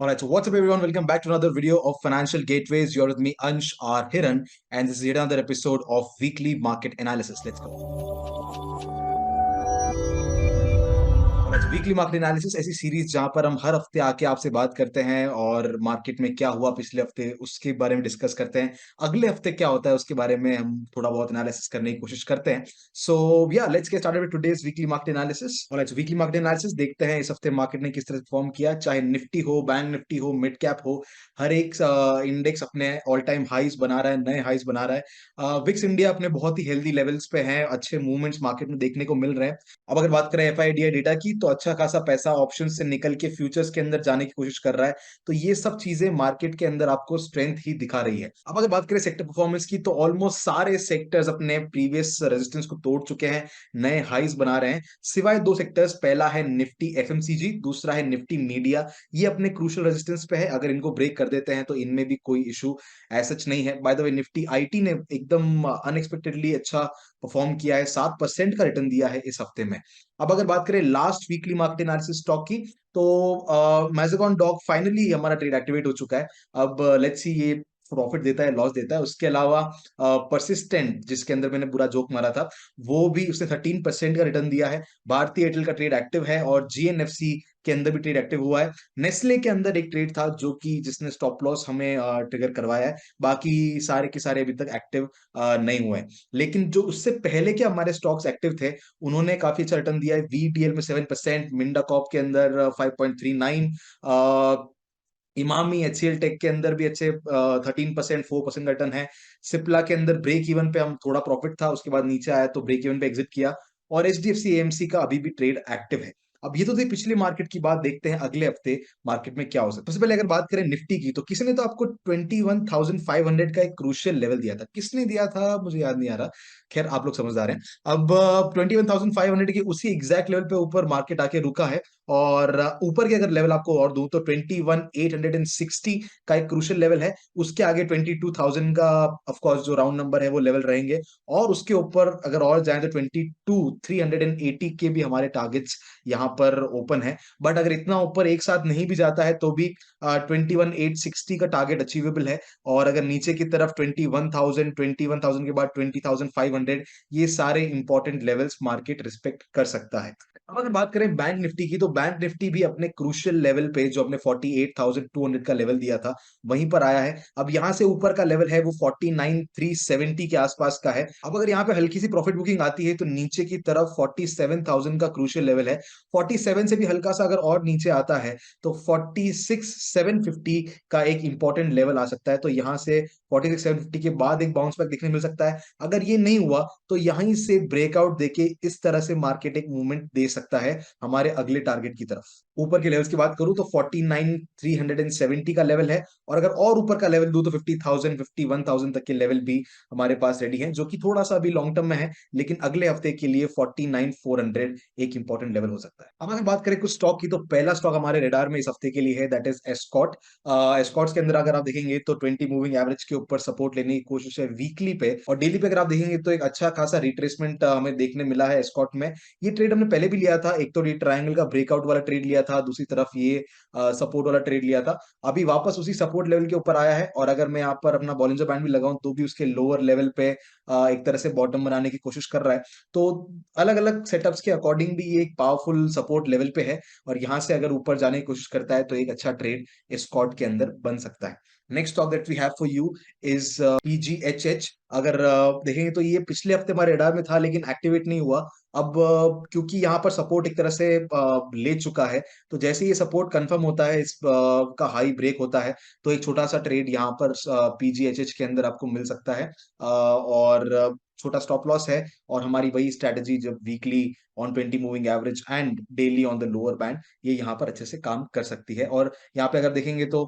Alright, so what's up everyone? Welcome back to another video of Financial Gateways. You're with me, Ansh R. Hiran, and this is yet another episode of Weekly Market Analysis. Let's go. Weekly market analysis ऐसी series जहां पर हम हर हफ्ते आके आपसे बात करते हैं और मार्केट में क्या हुआ पिछले हफ्ते उसके बारे में डिस्कस करते हैं। अगले हफ्ते क्या होता है उसके बारे में हम थोड़ा बहुत एनालिसिस करने की कोशिश करते हैं। सो या let's get started with today's weekly market analysis. Alright, weekly market analysis देखते हैं इस हफ्ते मार्केट ने किस तरह परफॉर्म किया, चाहे निफ्टी हो, बैंक निफ्टी हो, मिड कैप हो। हर एक इंडेक्स अपने ऑल टाइम हाईज बना रहा है, नए हाईज बना रहा है। विक्स इंडिया अपने बहुत ही हेल्दी लेवल्स पे है, अच्छे मूवमेंट्स मार्केट में देखने को मिल रहे हैं। अब अगर बात करें एफआईडीआई डेटा की, तो अच्छा खासा पैसा ऑप्शन से निकल के फ्यूचर्स के अंदर जाने की कोशिश कर रहा है। तो ये सब चीजें मार्केट के अंदर आपको स्ट्रेंथ ही दिखा रही है। अब अगर बात करें सेक्टर परफॉर्मेंस की, तो ऑलमोस्ट सारे सेक्टर्स अपने प्रीवियस रेजिस्टेंस को तोड़ चुके हैं, नए हाईज बना रहे हैं, सिवाय दो सेक्टर्स। पहला है निफ्टी एफएमसीजी, दूसरा है निफ्टी मीडिया। ये अपने क्रूशियल रेजिस्टेंस पे है, अगर इनको ब्रेक कर देते हैं तो इनमें भी कोई इशू ऐसा नहीं है। By the way, Nifty IT ने एकदम अनएक्सपेक्टेडली अच्छा परफॉर्म किया है, 7% का रिटर्न दिया है इस हफ्ते में। अब अगर बात करें last weekly market analysis stock की, तो मैज़ेगॉन डॉग फाइनली हमारा ट्रेड एक्टिवेट हो चुका है। अब लेट्स सी ये प्रॉफिट देता है, लॉस देता है। उसके अलावा परसिस्टेंट, जिसके अंदर मैंने बुरा जोक मारा था, वो भी उसने 13% का रिटर्न दिया है। भारतीय एयरटेल का ट्रेड एक्टिव है और जीएनएफसी के अंदर भी ट्रेड एक्टिव हुआ है। नेस्ले के अंदर एक ट्रेड था जो कि जिसने स्टॉप लॉस हमें ट्रिगर करवाया है। बाकी सारे के सारे अभी तक एक्टिव नहीं हुए हैं। लेकिन जो उससे पहले के हमारे स्टॉक्स एक्टिव थे, उन्होंने काफी अच्छा रिटर्न दिया है। वीटीएल में 7%, मिंडा कॉप के अंदर 5.39, इमामी एचसीएल टेक के अंदर भी अच्छे 13%, 4% का रिटर्न है। सिप्ला के अंदर ब्रेक इवन पे हम थोड़ा प्रॉफिट था, उसके बाद नीचे आया तो ब्रेक इवन पे एग्जिट किया। और एचडीएफसी एएमसी का अभी भी ट्रेड एक्टिव है। अब ये तो थी पिछली मार्केट की बात, देखते हैं अगले हफ्ते मार्केट में क्या हो सकता है। सबसे पहले अगर बात करें निफ्टी की, तो किसी ने तो आपको 21,500 का एक क्रूशियल लेवल दिया था। किसने दिया था मुझे याद नहीं आ रहा, खैर आप लोग समझदार हैं। अब 21,500 के उसी एग्जैक्ट लेवल पे ऊपर मार्केट आके रुका है। और ऊपर के अगर लेवल आपको और दूं, तो 21,860 का एक क्रूशियल लेवल है। उसके आगे 22,000 का ऑफ कोर्स जो राउंड नंबर है वो लेवल रहेंगे। और उसके ऊपर अगर और जाएं तो 22,380 के भी हमारे टारगेट्स यहाँ पर ओपन है। बट अगर इतना ऊपर एक साथ नहीं भी जाता है तो भी 21,860 का टारगेट अचीवेबल है। और अगर नीचे की तरफ 21,000 के बाद 20,500, ये सारे इंपॉर्टेंट लेवल्स मार्केट रिस्पेक्ट कर सकता है। अब अगर बात करें बैंक निफ्टी की, तो बैंक निफ्टी भी अपने क्रूशियल लेवल पे, जो अपने 48,200 का लेवल दिया था, वहीं पर आया है। अब यहां से ऊपर का लेवल है वो 49,370 के आसपास का है। अब अगर यहाँ पे हल्की सी प्रॉफिट बुकिंग आती है तो नीचे की तरफ 47,000 का क्रूशियल लेवल है। 47 से भी हल्का सा अगर और नीचे आता है तो 46,750 का एक इंपॉर्टेंट लेवल आ सकता है। तो यहाँ से 46,750 के बाद एक बाउंस बैक देखने मिल सकता है। अगर ये नहीं हुआ तो यहीं से ब्रेकआउट देके इस तरह से मार्केट एक मूवमेंट दे सकता है हमारे अगले टारगेट की तरफ। ऊपर के लेवल्स की बात करूं तो 49,370 का लेवल है। और अगर और ऊपर का लेवल दूं तो 50,000, 51,000 तक के लेवल भी हमारे पास रेडी हैं, जो कि थोड़ा सा अभी लॉन्ग टर्म में है। लेकिन अगले हफ्ते के लिए 49,400 एक इंपॉर्टेंट लेवल हो सकता है। अब अगर बात करें कुछ स्टॉक की, तो पहला स्टॉक हमारे रेडार में इस हफ्ते के लिए है, दैट इज एस्कॉट। एस्कॉट्स के अंदर अगर आप देखेंगे तो 20 मूविंग एवरेज के ऊपर सपोर्ट लेने की कोशिश है वीकली पे, और डेली पे अगर आप देखेंगे तो एक अच्छा खासा रिट्रेसमेंट हमें देखने मिला है एस्कॉट में। ये ट्रेड हमने पहले भी लिया था, एक तो ये ट्रायंगल का ब्रेकआउट वाला ट्रेड लिया था, दूसरी तरफ ये सपोर्ट वाला ट्रेड लिया था। अभी वापस उसी सपोर्ट लेवल के ऊपर आया है। और अगर मैं यहाँ पर अपना बॉलिंजर बैंड भी लगाऊं तो भी उसके लोअर लेवल पे एक तरह से बॉटम बनाने की कोशिश कर रहा है। तो अलग अलग सेटअप्स के अकॉर्डिंग भी ये एक पावरफुल सपोर्ट लेवल पे है। और यहां से अगर ऊपर जाने की कोशिश करता है तो एक अच्छा ट्रेड स्कॉट के अंदर बन सकता है। Next stock that we have for you is PGHH. अगर देखेंगे तो ये पिछले हफ्ते हमारे रडार में था लेकिन एक्टिवेट नहीं हुआ। अब क्योंकि यहाँ पर सपोर्ट एक तरह से ले चुका है, तो जैसे ये सपोर्ट कंफर्म होता है, इस का हाई ब्रेक होता है, तो एक छोटा सा ट्रेड यहाँ पर पीजीएचएच के अंदर आपको मिल सकता है। और छोटा स्टॉप लॉस है। और हमारी वही स्ट्रेटेजी, जब weekly on 20 moving average and daily on the lower band, ये यहाँ पर अच्छे से काम कर सकती है। और यहाँ पे अगर देखेंगे तो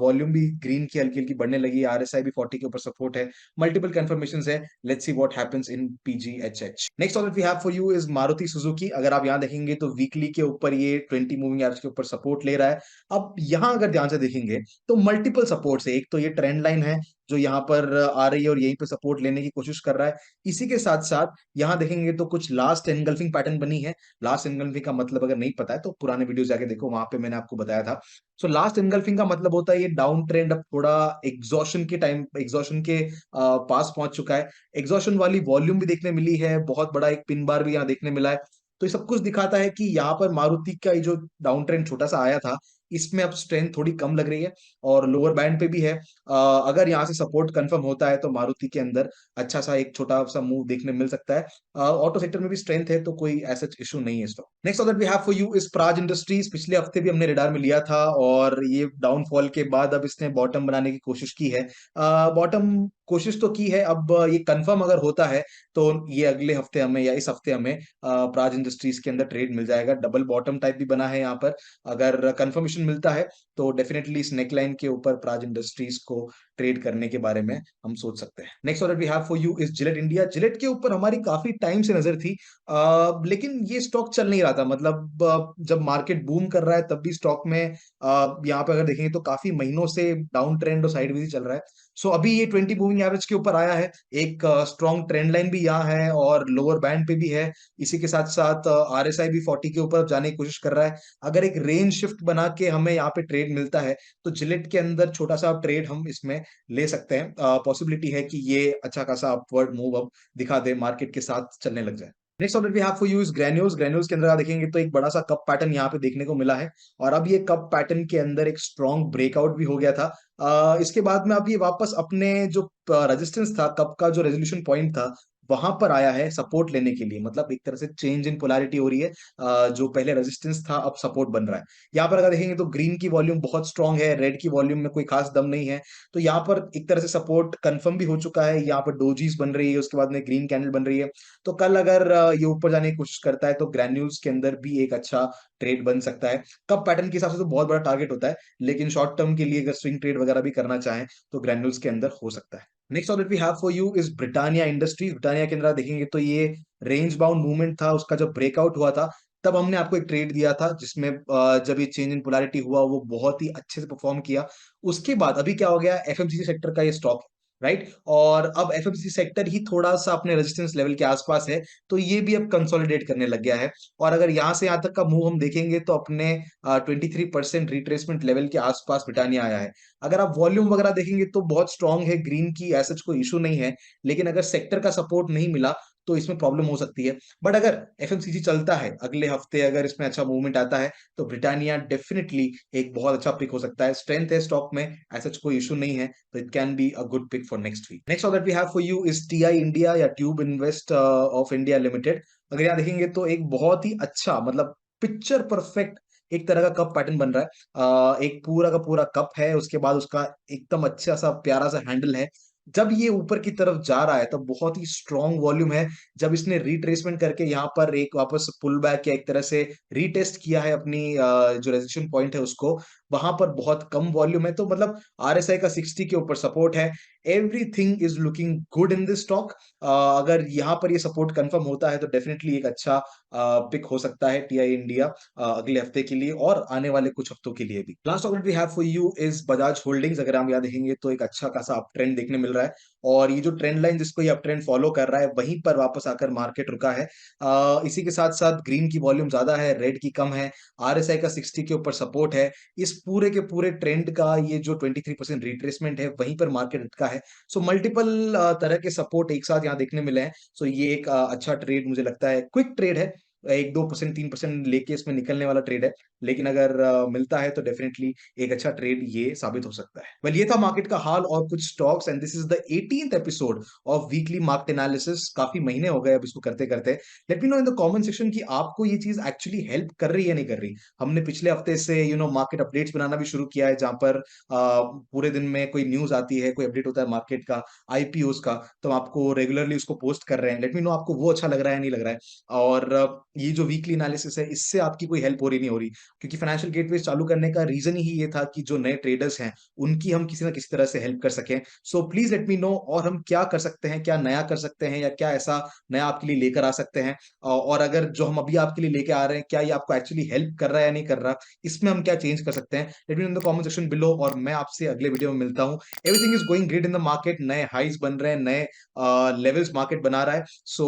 वॉल्यूम भी ग्रीन की हल्की हल्की बढ़ने लगी है, आरएसआई भी 40 के ऊपर सपोर्ट है, मल्टीपल कंफर्मेशन है। Let's see what happens in PGHH. Next order we have for you is Maruti Suzuki. अगर आप यहाँ देखेंगे तो वीकली के ऊपर ये 20 मूविंग एवरेज के ऊपर सपोर्ट ले रहा है। अब यहाँ अगर ध्यान से देखेंगे तो मल्टीपल सपोर्ट है। एक तो ये ट्रेंड लाइन है, जो यहाँ पर आ रही है और यहीं पे सपोर्ट लेने की कोशिश कर रहा है। इसी के साथ साथ यहाँ देखेंगे तो कुछ लास्ट एनगल्फिंग पैटर्न बनी है। लास्ट एनगल्फिंग का मतलब अगर नहीं पता है तो पुराने वीडियो जाके देखो, वहां पे मैंने आपको बताया था। सो लास्ट एनगल्फिंग का मतलब होता है ये डाउन ट्रेंड अब थोड़ा एग्जॉशन के पास पहुंच चुका है। एग्जॉशन वाली वॉल्यूम भी देखने मिली है, बहुत बड़ा एक पिन बार भी यहाँ देखने मिला है। तो ये सब कुछ दिखाता है कि यहाँ पर मारुति का ये जो डाउन ट्रेंड छोटा सा आया था, इसमें अब स्ट्रेंथ थोड़ी कम लग रही है और लोअर बैंड पे भी है। अगर यहाँ से सपोर्ट कंफर्म होता है तो मारुति के अंदर अच्छा सा एक छोटा सा मूव देखने मिल सकता है। ऑटो सेक्टर में भी स्ट्रेंथ है, तो कोई ऐसा इशू नहीं है stock. Next order we have for you is Praj industries. पिछले हफ्ते भी हमने रेडार में लिया था और ये डाउनफॉल के बाद अब इसने बॉटम बनाने की कोशिश की है। बॉटम कोशिश तो की है, अब ये कंफर्म अगर होता है तो ये अगले हफ्ते हमें या इस हफ्ते हमें प्राज इंडस्ट्रीज के अंदर ट्रेड मिल जाएगा। डबल बॉटम टाइप भी बना है यहाँ पर। अगर कंफर्मेशन मिलता है तो डेफिनेटली इस नेकलाइन के ऊपर प्राज इंडस्ट्रीज को ट्रेड करने के बारे में हम सोच सकते हैं। Next order we have for you is Gillette India. Gillette के ऊपर हमारी काफी टाइम से नजर थी, लेकिन ये स्टॉक चल नहीं रहा था। मतलब जब मार्केट बूम कर रहा है तब भी स्टॉक में यहाँ पे अगर देखेंगे तो काफी महीनों से डाउन ट्रेंड और साइडवेज ही चल रहा है। सो अभी ये 20 मूविंग एवरेज के ऊपर आया है। एक स्ट्रॉन्ग ट्रेंड लाइन भी यहाँ है और लोअर बैंड पे भी है। इसी के साथ साथ आरएसआई भी 40 के ऊपर जाने की कोशिश कर रहा है। अगर एक रेंज शिफ्ट बना के हमें यहाँ पे ट्रेड मिलता है तो जिलेट के अंदर छोटा सा ट्रेड हम इसमें ले सकते हैं। पॉसिबिलिटी है कि ये अच्छा खासा अपवर्ड मूव अब दिखा दे, मार्केट के साथ चलने लग जाए। Next order we have for you is Granules. Granules के अंदर आप देखेंगे तो एक बड़ा सा कप पैटर्न यहाँ पे देखने को मिला है और अब ये कप पैटर्न के अंदर एक स्ट्रॉन्ग ब्रेकआउट भी हो गया था। इसके बाद में अब ये वापस अपने जो रेजिस्टेंस था, कप का जो रेजोल्यूशन पॉइंट था, वहां पर आया है सपोर्ट लेने के लिए। मतलब एक तरह से चेंज इन पोलैरिटी हो रही है। जो पहले रेजिस्टेंस था अब सपोर्ट बन रहा है। यहाँ पर अगर देखेंगे तो ग्रीन की वॉल्यूम बहुत स्ट्रांग है, रेड की वॉल्यूम में कोई खास दम नहीं है। तो यहाँ पर एक तरह से सपोर्ट कंफर्म भी हो चुका है। यहाँ पर डोजीज बन रही है, उसके बाद में ग्रीन कैंडल बन रही है। तो कल अगर ये ऊपर जाने की कोशिश करता है तो ग्रैन्यूल्स के अंदर भी एक अच्छा ट्रेड बन सकता है। कब पैटर्न के हिसाब से तो बहुत बड़ा टारगेट होता है, लेकिन शॉर्ट टर्म के लिए अगर स्विंग ट्रेड वगैरह भी करना चाहें तो ग्रैन्यूल्स के अंदर हो सकता है। Next order we have for you is Britannia industries. Britannia के अंदर देखेंगे तो ये रेंज बाउंड मूवमेंट था, उसका जब ब्रेकआउट हुआ था तब हमने आपको एक ट्रेड दिया था जिसमें जब ये चेंज इन पोलैरिटी हुआ वो बहुत ही अच्छे से परफॉर्म किया। उसके बाद अभी क्या हो गया, एफएमसीजी सेक्टर का ये स्टॉक, राइट, और अब एफएमसीजी सेक्टर ही थोड़ा सा अपने रेजिस्टेंस लेवल के आसपास है। तो ये भी अब कंसोलिडेट करने लग गया है और अगर यहाँ से यहाँ तक का मूव हम देखेंगे तो अपने 23% रिट्रेसमेंट लेवल के आसपास ब्रिटानिया आया है। अगर आप वॉल्यूम वगैरह देखेंगे तो बहुत स्ट्रांग है, ग्रीन की ऐसा कोई इशू नहीं है, लेकिन अगर सेक्टर का सपोर्ट नहीं मिला तो इसमें प्रॉब्लम हो सकती है। बट अगर एफएमसीजी चलता है अगले हफ्ते, अगर इसमें अच्छा मूवमेंट आता है तो ब्रिटानिया डेफिनेटली एक बहुत अच्छा पिक हो सकता है। स्ट्रेंथ है स्टॉक में, ऐसा कोई इशू नहीं है, तो it can be a good pick for next week. Next that we have for you is TI India या tube invest of India limited. अगर यहाँ देखेंगे तो एक बहुत ही अच्छा, मतलब पिक्चर परफेक्ट एक तरह का कप पैटर्न बन रहा है। एक पूरा का पूरा कप है, उसके बाद उसका एकदम अच्छा सा प्यारा सा हैंडल है। जब ये ऊपर की तरफ जा रहा है तब बहुत ही स्ट्रॉन्ग वॉल्यूम है। जब इसने रिट्रेसमेंट करके यहाँ पर एक वापस पुल बैक या एक तरह से रीटेस्ट किया है अपनी जो रेजिस्टेंस पॉइंट है उसको, वहां पर बहुत कम वॉल्यूम है। तो मतलब आरएसआई का 60 के ऊपर सपोर्ट है। Everything is looking good in this stock. अगर यहाँ पर ये सपोर्ट कंफर्म होता है तो डेफिनेटली एक अच्छा पिक हो सकता है टीआई इंडिया अगले हफ्ते के लिए और आने वाले कुछ हफ्तों के लिए भी। Last off we have for you is Bajaj holdings. अगर हम यहाँ देखेंगे तो एक अच्छा खासा अप ट्रेंड देखने मिल रहा है और ये जो ट्रेंड लाइन जिसको ये अप ट्रेंड फॉलो कर रहा है वहीं पर वापस आकर मार्केट रुका है। इसी के साथ साथ ग्रीन की वॉल्यूम ज्यादा है, रेड की कम है। आरएसआई का 60 के ऊपर सपोर्ट है। इस पूरे के पूरे ट्रेंड का ये जो 23% रिट्रेसमेंट है वहीं पर मार्केट अटका है। सो मल्टीपल तरह के सपोर्ट एक साथ यहाँ देखने मिले हैं। सो ये एक अच्छा ट्रेड मुझे लगता है, क्विक ट्रेड है, 1-2% 3% लेके इसमें निकलने वाला ट्रेड है, लेकिन अगर मिलता है तो डेफिनेटली एक अच्छा ट्रेड ये साबित हो सकता है। वेल, ये था मार्केट का हाल और कुछ stocks, and this is the 18th episode of weekly market analysis. काफी महीने हो गए अब इसको करते करते। Late me know in the comment section कि आपको ये चीज एक्चुअली हेल्प कर रही है नहीं कर रही। हमने पिछले हफ्ते से मार्केट अपडेट्स बनाना भी शुरू किया है, जहां पर पूरे दिन में कोई न्यूज आती है, कोई अपडेट होता है मार्केट का, आईपीओस का, तो हम आपको रेगुलरली उसको पोस्ट कर रहे हैं। लेट मी नो आपको वो अच्छा लग रहा है नहीं लग रहा है। और ये जो वीकली एनालिसिस है, इससे आपकी कोई हेल्प हो रही नहीं हो रही। क्योंकि फाइनेंशियल गेटवेज़ चालू करने का रीज़न ही ये था कि जो नए ट्रेडर्स हैं, उनकी हम किसी न किसी तरह से हेल्प कर सकें। So please let me no और हम क्या कर सकते हैं, क्या नया कर सकते हैं या क्या ऐसा नया आपके लिए लेकर आ सकते हैं? और अगर जो हम अभी आपके लिए लेके आ रहे हैं, क्या ये आपको एक्चुअली हेल्प कर रहा है या नहीं कर रहा? इसमें हम क्या चेंज कर सकते हैं? Let me know in the comment section below और मैं आपसे अगले वीडियो में मिलता हूँ। Everything is going great in the market, नए हाइज़ बन रहे हैं, नए लेवल्स मार्केट बना रहा है। So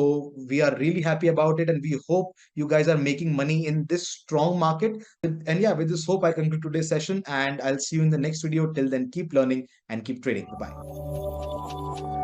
we are really happy about it and we hope you guys are making money in this strong market. And yeah, with this hope, I conclude today's session and I'll see you in the next video. Till then, keep learning and keep trading. Bye bye.